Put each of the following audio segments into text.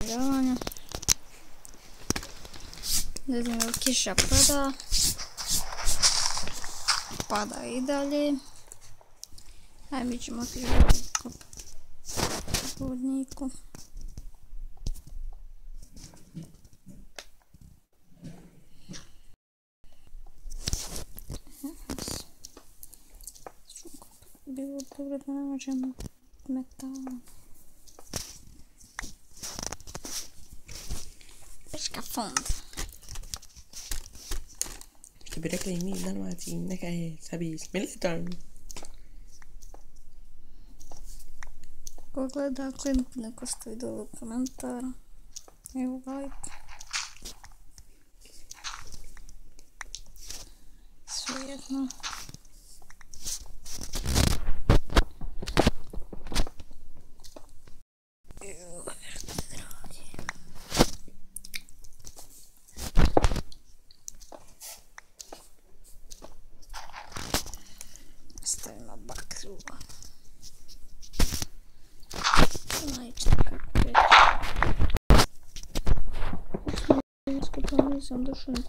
Žavanja. Ne znam, kiša pada. Pada i dalje. Ajde, mi ćemo otići u vodniku. Bilo dobro da nađemo metala. Fond. Što bi rekli mi u Dalmaciji, neka je sabi smilitan. Ko gleda klip, neko stoji dole u komentara. Evo like. Svejedno. Stavimo bakru. Nisam došao na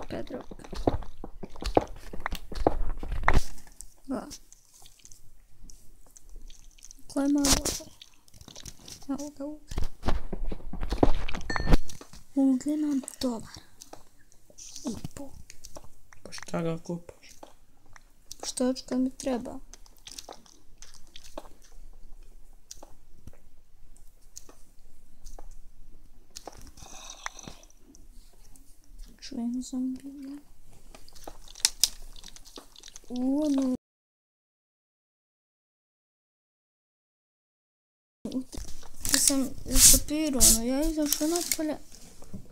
Pedrock. Da. Koje malo uglje. Uglje nam $1.5. Pa šta ga kupaš? Što ću kad mi treba? Čujem zombija. Ono... Ja sam stopirao, ono, ja izašao napolje.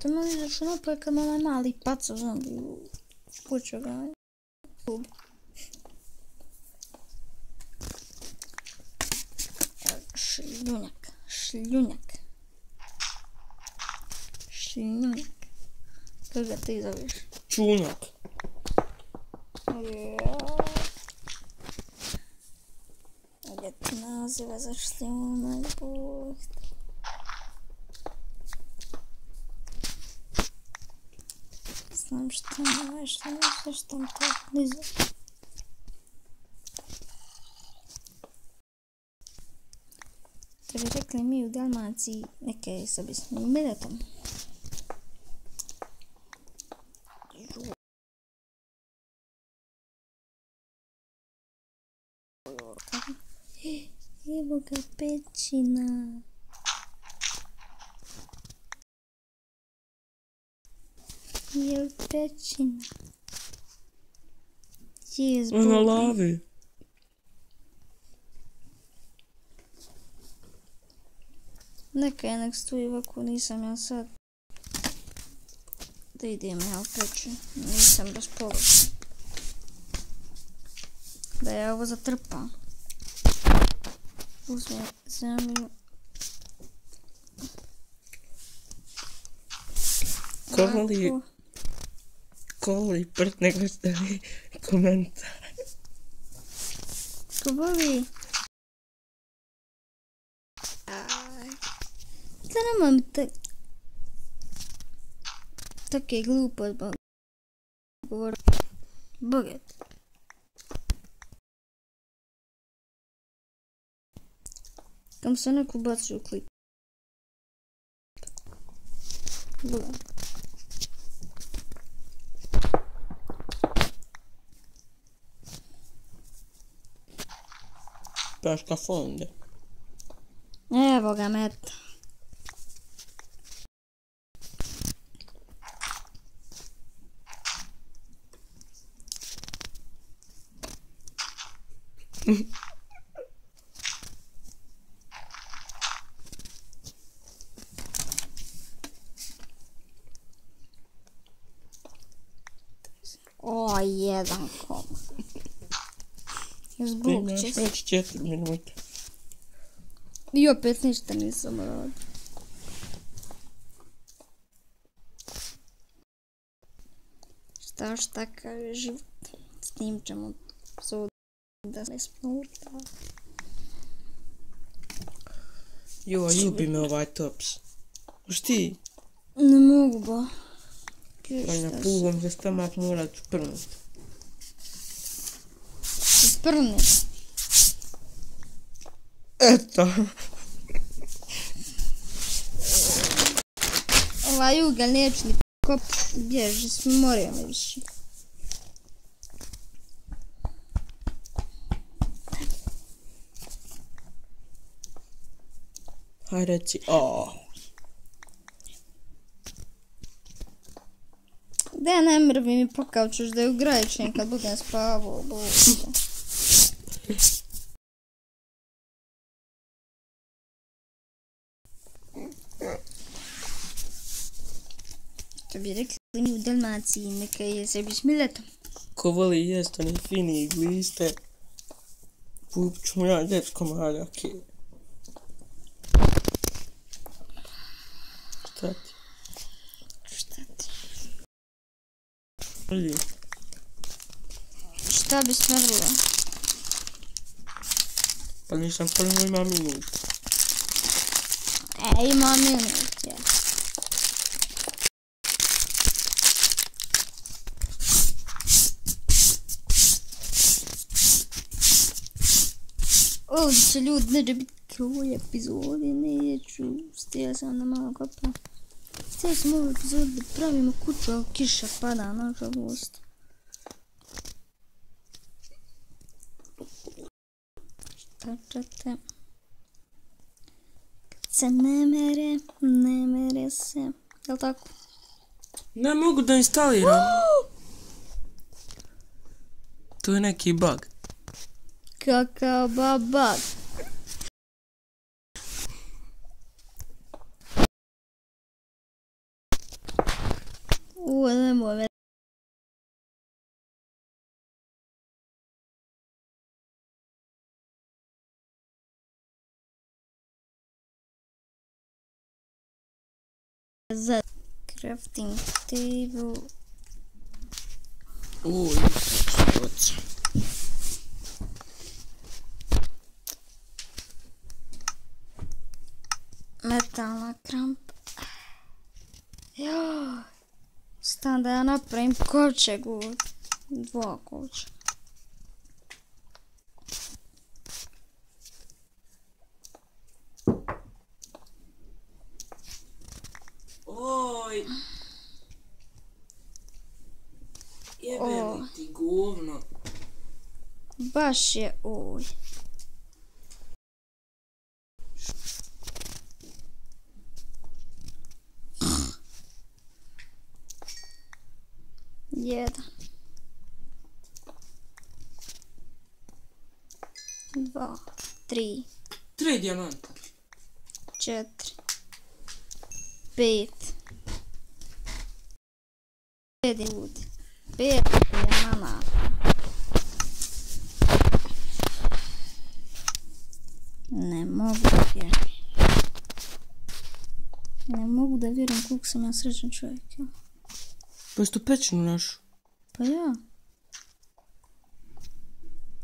To me izašao napolje kad me onaj mali pacao zombi u kuću ga. Šljunjak. Kako ga ti zoveš? Čunak. Gdje ti naziva za šljunak, Bog. Znam šta mi nešto, šta mi to nizam. To bi rekli mi u Dalmaciji neke sobi s militom. Evo ga pećina. Je li pećina? Jes, Bog. Na lavi. Neka je nek stoji ovako, nisam ja sad. Da idem ja u peću, nisam raspoložen. Da ja ovo zatrpam. Uzmem zemlju. Ko voli prst, nego stavi komentar. Ko voli? Da nemam take glupost govor. Boget. Kam se neko baci u klip. Boget. Peška fonde. Evo ga meta. O, jedan komad. Zbog će se. Već 4 minuta. I opet ništa nisam radio. Šta kaže život. Snimit ćemo za 10 minuta. Jo, ljubi me ovaj tops. Šti? Ne mogu ba. Na plugom za stomak morat šprnut. Sprni. Eto. Ovaj ugal neću ni kop, bježi, smorio me više. Haj reci, o. Da ne mrvi mi pokaučuš da je ugrajčen kad budem spavao, bože. To bi rekli mi u Dalmaciji, neka je sebi smiletom. Ko voli jest oni fini gliste. Ću mu ja dečkom haljake. Šta ti? Šta ti? Vidi. Šta bi smrlo? Pa nisam prvo ima minut. Ima minut, ja. Ovdje će ljudi neće biti kao u ovoj epizodi, neću, stila sam na malo kopa. Htjela sam u ovoj epizodi da pravimo kuću, ali kiša pada, nažalost. Šta ćete? Kad se ne mere se, jel' tako? Ne mogu da instaliram. To je neki bug. Kakav babak. Nemoj me. Za crafting table. Oj, što. Metalna krampa. Joj. Stan da ja napravim kovčeg u 2 kovčega. Oj. Jebem ti govno. Baš je oj. Jedan. 2, 3. 3 dijamanta. 4. 5. 5 ljudi. 5 dijamanata. Ne mogu da vjerujem. Ne mogu da vjerujem koliko sam ja srećan čovjek. Pa što pećinu našu? Pa ja.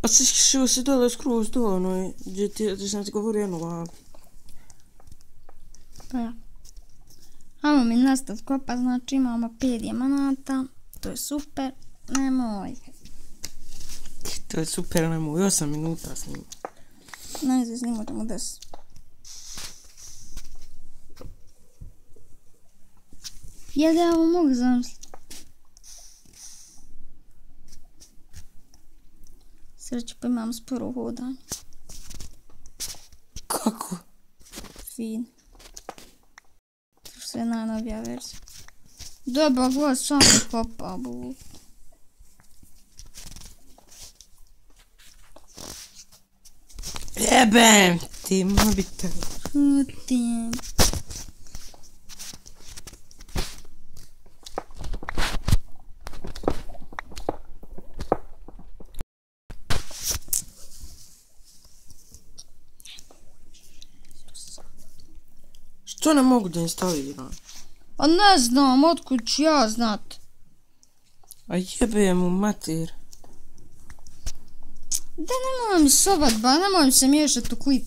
A si šio se dole skroz do onoj, gdje sam ti govorio jedno vam. Pa ja. Ajmo mi nastaviti kopa, znači imamo 5 dijamanata. To je super. Nemoj. To je super, nemoj. 8 minuta snima. Najzve snimat ćemo 10. Jel da ja ovo mogu zamisliti? Sreću pa imam sporo hodanje. Kako? Fin. Sve najnovija verzija. Dobar glas, sam kopa, bu. Jebem ti, mobitel. Šutim. Što ne mogu da instaliram? A ne znam, otkud ću ja znat. A jebem mu mater. Da nemoj mi sobat, ba, nemoj mi se miješat u klip.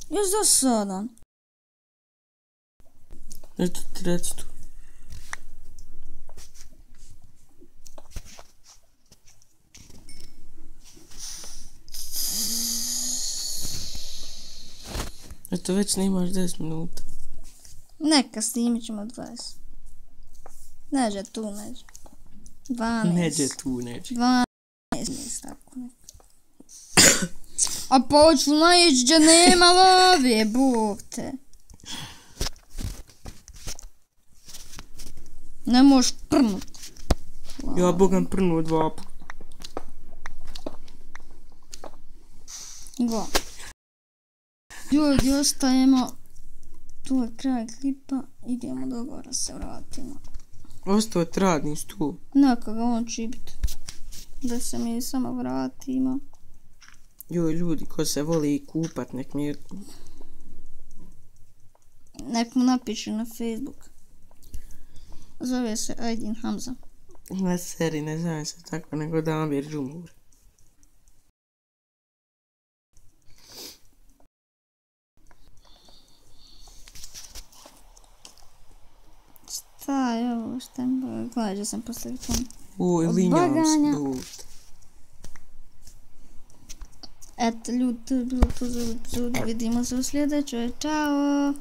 Još dosadan. Eto ti reci tu. Eto već snimaš 10 minuta. Neka snimit ćemo 20. Neđe tu, neđe. 12. Neđe tu, neđe. 12, tako neka. A poču najić gdje nema love, bog te. Ne možeš prnut. Ja bogam prnuo 2 puta. Go. Ljudi, ostajemo. Tu je kraj klipa. Idemo do gore se vratimo. Ostao ti radni stol. Neka ga on će biti. Da se mi samo vratimo. Joj, ljudi ko se voli kupat, nek mu napišu na Facebook. Zove se Aydin Hamza. Ne seri, ne zove se tako, nego Damir Džumhur. Šta je ovo, šta je? Gledaj da sam postavio tamo. Oj, linjam se, bud. Eto ljudi, to je bilo to za ovu epizodu. Vidimo se u sljedećoj. Ćao!